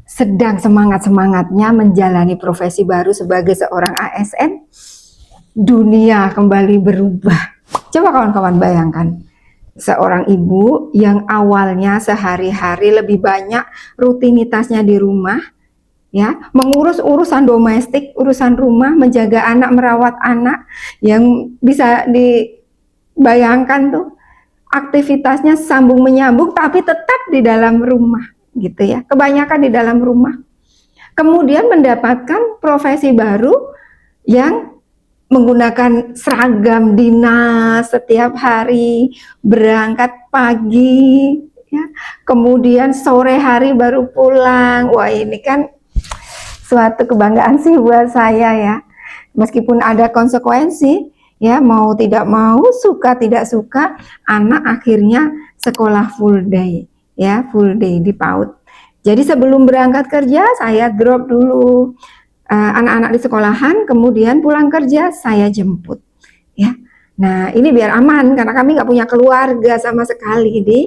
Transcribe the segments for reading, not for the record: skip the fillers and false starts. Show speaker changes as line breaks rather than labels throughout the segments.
sedang semangat-semangatnya menjalani profesi baru sebagai seorang ASN, dunia kembali berubah. Coba kawan-kawan bayangkan, seorang ibu yang awalnya sehari-hari lebih banyak rutinitasnya di rumah, ya, mengurus urusan domestik, urusan rumah, menjaga anak, merawat anak, yang bisa dibayangkan tuh aktivitasnya sambung menyambung tapi tetap di dalam rumah gitu ya, kebanyakan di dalam rumah. Kemudian mendapatkan profesi baru yang menggunakan seragam dinas setiap hari, berangkat pagi ya, kemudian sore hari baru pulang. Wah, ini kan suatu kebanggaan sih buat saya ya. Meskipun ada konsekuensi ya, mau tidak mau, suka tidak suka, anak akhirnya sekolah full day ya, full day di PAUD. Jadi sebelum berangkat kerja saya drop dulu anak-anak di sekolahan, kemudian pulang kerja saya jemput ya. Nah, ini biar aman karena kami nggak punya keluarga sama sekali di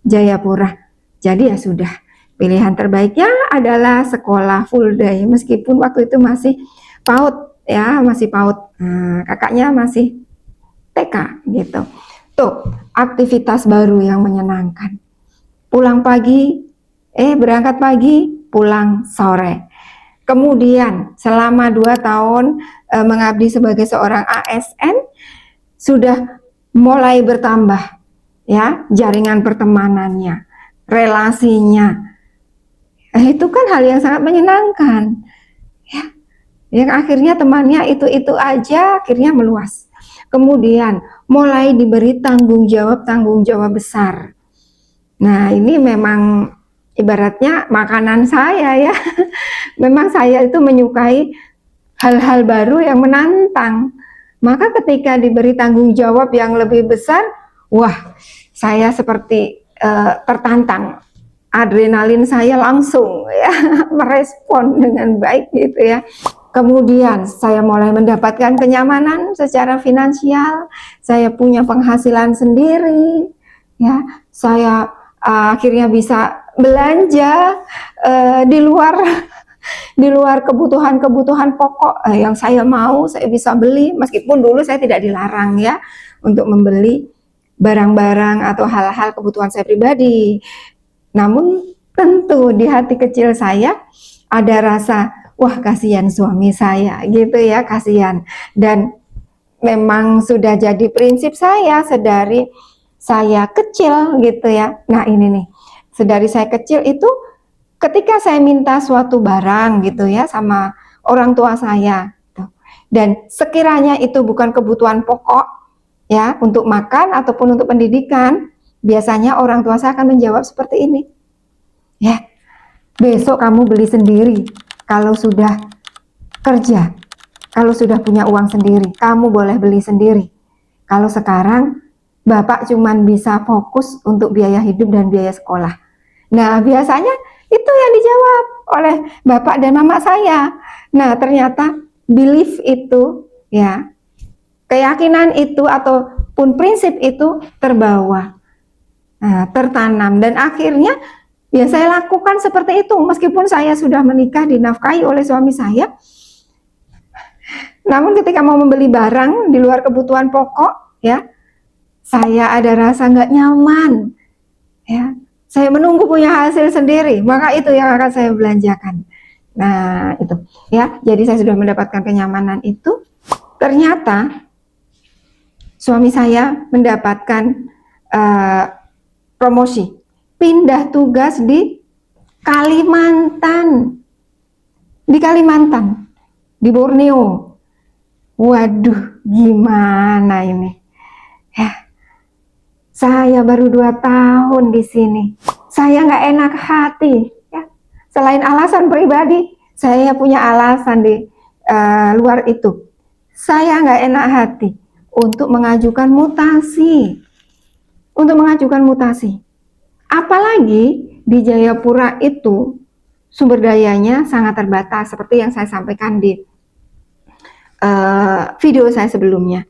Jayapura. Jadi ya sudah, pilihan terbaiknya adalah sekolah full day, meskipun waktu itu masih PAUD ya, masih PAUD. Kakaknya masih TK gitu. Tuh, aktivitas baru yang menyenangkan. Pulang pagi, berangkat pagi, pulang sore. Kemudian selama 2 tahun mengabdi sebagai seorang ASN, sudah mulai bertambah ya jaringan pertemanannya, relasinya. Itu kan hal yang sangat menyenangkan ya. Yang akhirnya temannya itu-itu aja, akhirnya meluas. Kemudian mulai diberi tanggung jawab besar. Nah, ini memang ibaratnya makanan saya ya. Memang saya itu menyukai hal-hal baru yang menantang. Maka ketika diberi tanggung jawab yang lebih besar, wah, saya seperti tertantang. Adrenalin saya langsung ya merespon dengan baik gitu ya. Kemudian saya mulai mendapatkan kenyamanan secara finansial, saya punya penghasilan sendiri, ya, saya akhirnya bisa belanja di luar kebutuhan pokok yang saya mau, saya bisa beli, meskipun dulu saya tidak dilarang ya untuk membeli barang-barang atau hal-hal kebutuhan saya pribadi. Namun tentu di hati kecil saya ada rasa, wah kasihan suami saya gitu ya, kasihan. Dan memang sudah jadi prinsip saya sedari saya kecil gitu ya. Nah ini nih, sedari saya kecil itu ketika saya minta suatu barang gitu ya sama orang tua saya, dan sekiranya itu bukan kebutuhan pokok ya untuk makan ataupun untuk pendidikan, biasanya orang tua saya akan menjawab seperti ini, ya, besok kamu beli sendiri kalau sudah kerja, kalau sudah punya uang sendiri, kamu boleh beli sendiri. Kalau sekarang bapak cuman bisa fokus untuk biaya hidup dan biaya sekolah. Nah, biasanya itu yang dijawab oleh bapak dan mama saya. Nah, ternyata belief itu ya, keyakinan itu ataupun prinsip itu terbawa, tertanam, dan akhirnya ya saya lakukan seperti itu meskipun saya sudah menikah, dinafkahi oleh suami saya. Namun ketika mau membeli barang di luar kebutuhan pokok ya, saya ada rasa nggak nyaman ya. Saya menunggu punya hasil sendiri, maka itu yang akan saya belanjakan. Nah itu ya, jadi saya sudah mendapatkan kenyamanan itu. Ternyata suami saya mendapatkan promosi, pindah tugas di Kalimantan, di Borneo. Waduh, gimana ini? Ya, saya baru 2 tahun di sini. Saya nggak enak hati. Ya. Selain alasan pribadi, saya punya alasan di luar itu. Saya nggak enak hati untuk mengajukan mutasi. Apalagi di Jayapura itu sumber dayanya sangat terbatas, seperti yang saya sampaikan di video saya sebelumnya.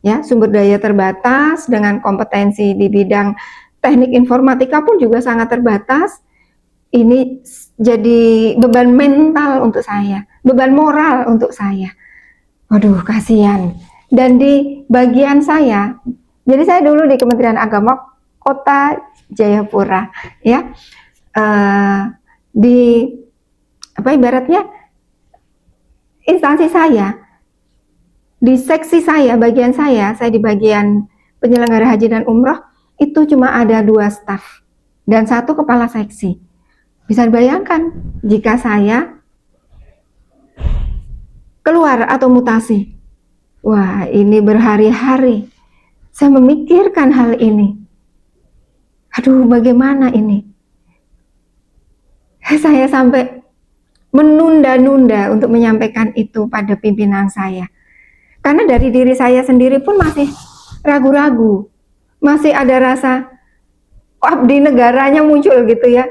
Ya, sumber daya terbatas dengan kompetensi di bidang teknik informatika pun juga sangat terbatas. ini jadi beban mental untuk saya, beban moral untuk saya. Waduh, kasihan. Dan di bagian saya, jadi saya dulu di Kementerian Agama Kota Jayapura, ya, di apa ibaratnya instansi saya, di seksi saya, bagian saya di bagian penyelenggara haji dan umroh itu cuma ada 2 staf dan 1 kepala seksi. Bisa dibayangkan jika saya keluar atau mutasi. Wah, ini berhari-hari saya memikirkan hal ini. Aduh, bagaimana ini? Saya sampai menunda-nunda untuk menyampaikan itu pada pimpinan saya. Karena dari diri saya sendiri pun masih ragu-ragu. Masih ada rasa abdi negaranya muncul gitu ya.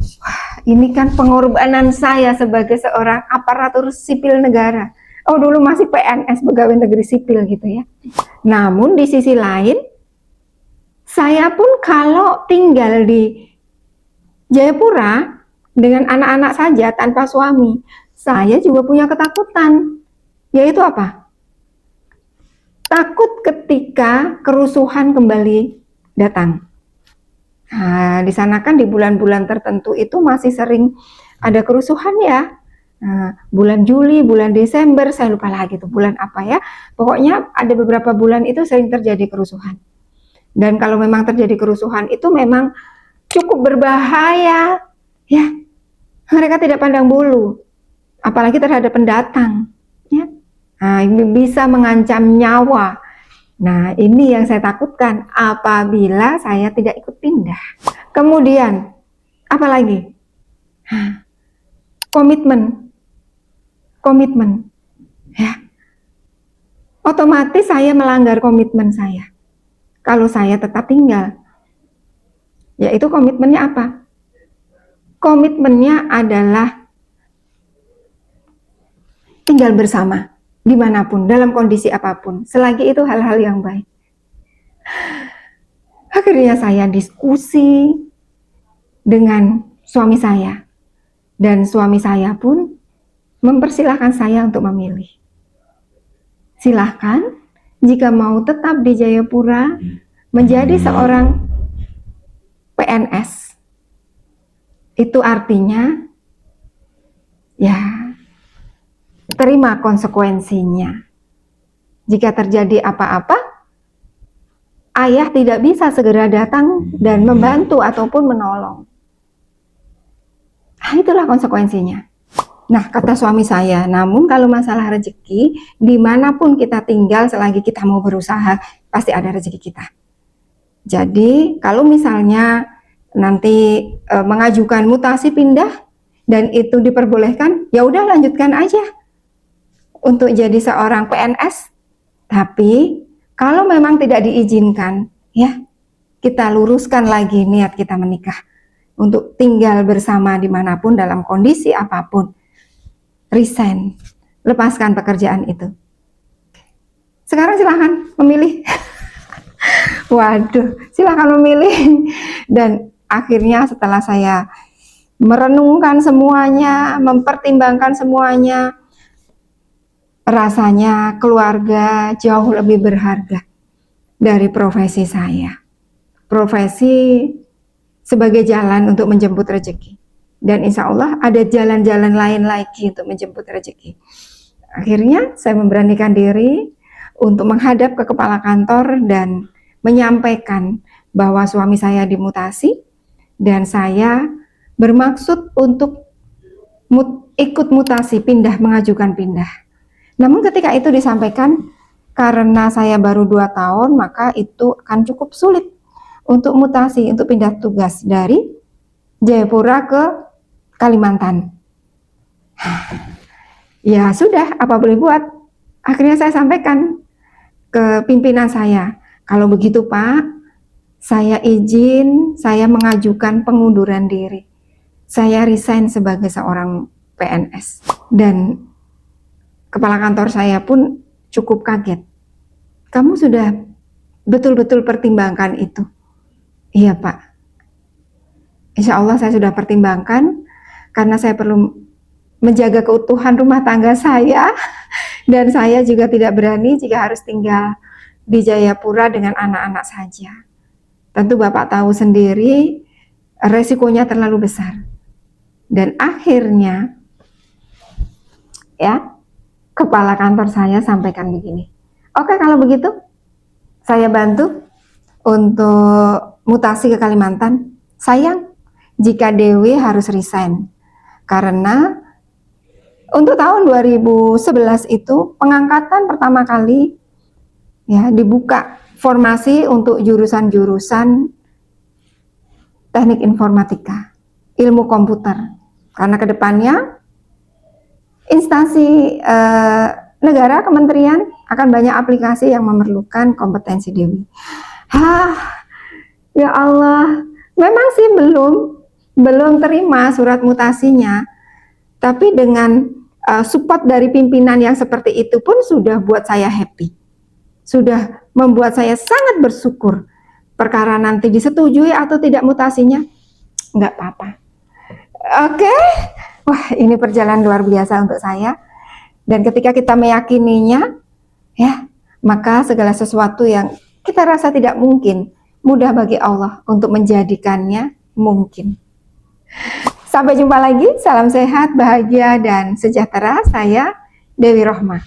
Wah, ini kan pengorbanan saya sebagai seorang aparatur sipil negara. Oh, dulu masih PNS, pegawai negeri sipil gitu ya. Namun di sisi lain, saya pun kalau tinggal di Jayapura dengan anak-anak saja tanpa suami, saya juga punya ketakutan. Yaitu apa? Takut ketika kerusuhan kembali datang. Nah, di sana kan di bulan-bulan tertentu itu masih sering ada kerusuhan ya. Nah, bulan Juli, bulan Desember, saya lupa lagi tuh bulan apa ya. Pokoknya ada beberapa bulan itu sering terjadi kerusuhan. Dan kalau memang terjadi kerusuhan itu memang cukup berbahaya, ya. Mereka tidak pandang bulu, apalagi terhadap pendatang, ya. Nah, ini bisa mengancam nyawa. Nah, ini yang saya takutkan apabila saya tidak ikut pindah. Kemudian, apa lagi? Komitmen, ya. Otomatis saya melanggar komitmen saya. Kalau saya tetap tinggal, yaitu komitmennya apa? Komitmennya adalah tinggal bersama, dimanapun, dalam kondisi apapun, selagi itu hal-hal yang baik. Akhirnya saya diskusi dengan suami saya, dan suami saya pun mempersilahkan saya untuk memilih. Silahkan, jika mau tetap di Jayapura, menjadi seorang PNS, itu artinya, ya, terima konsekuensinya. Jika terjadi apa-apa, ayah tidak bisa segera datang dan membantu ataupun menolong. Nah, itulah konsekuensinya. Nah, kata suami saya, namun kalau masalah rezeki, dimanapun kita tinggal selagi kita mau berusaha, pasti ada rezeki kita. Jadi, kalau misalnya nanti mengajukan mutasi pindah dan itu diperbolehkan, ya udah lanjutkan aja untuk jadi seorang PNS. Tapi kalau memang tidak diizinkan, ya kita luruskan lagi niat kita menikah untuk tinggal bersama dimanapun dalam kondisi apapun. Resign, lepaskan pekerjaan itu. Sekarang silahkan memilih. Waduh, silahkan memilih. Dan akhirnya setelah saya merenungkan semuanya, mempertimbangkan semuanya, rasanya keluarga jauh lebih berharga dari profesi saya. Profesi sebagai jalan untuk menjemput rezeki. Dan insya Allah ada jalan-jalan lain lagi untuk menjemput rezeki. Akhirnya saya memberanikan diri untuk menghadap ke kepala kantor dan menyampaikan bahwa suami saya dimutasi dan saya bermaksud untuk ikut mutasi, mengajukan pindah. Namun ketika itu disampaikan, karena saya baru 2 tahun, maka itu akan cukup sulit untuk mutasi, untuk pindah tugas dari Jayapura ke Kalimantan. Ya sudah, apa boleh buat? Akhirnya saya sampaikan ke pimpinan saya, kalau begitu Pak, saya izin, saya mengajukan pengunduran diri. Saya resign sebagai seorang PNS. Dan kepala kantor saya pun cukup kaget. Kamu sudah betul-betul pertimbangkan itu? Iya Pak. Insya Allah saya sudah pertimbangkan karena saya perlu menjaga keutuhan rumah tangga saya, dan saya juga tidak berani jika harus tinggal di Jayapura dengan anak-anak saja. Tentu Bapak tahu sendiri, resikonya terlalu besar. Dan akhirnya, ya, kepala kantor saya sampaikan begini, oke, kalau begitu saya bantu untuk mutasi ke Kalimantan. Sayang jika Dewi harus resign, karena untuk tahun 2011 itu pengangkatan pertama kali ya dibuka formasi untuk jurusan-jurusan teknik informatika, ilmu komputer, karena kedepannya instansi negara, kementerian akan banyak aplikasi yang memerlukan kompetensi Dewi. Ya Allah, memang sih belum terima surat mutasinya, tapi dengan support dari pimpinan yang seperti itu pun sudah buat saya happy, sudah membuat saya sangat bersyukur. Perkara nanti disetujui atau tidak mutasinya, nggak apa-apa. Oke. Wah, ini perjalanan luar biasa untuk saya. Dan ketika kita meyakininya, ya, maka segala sesuatu yang kita rasa tidak mungkin, mudah bagi Allah untuk menjadikannya mungkin. Sampai jumpa lagi, salam sehat, bahagia, dan sejahtera. Saya Dewi Rohmah.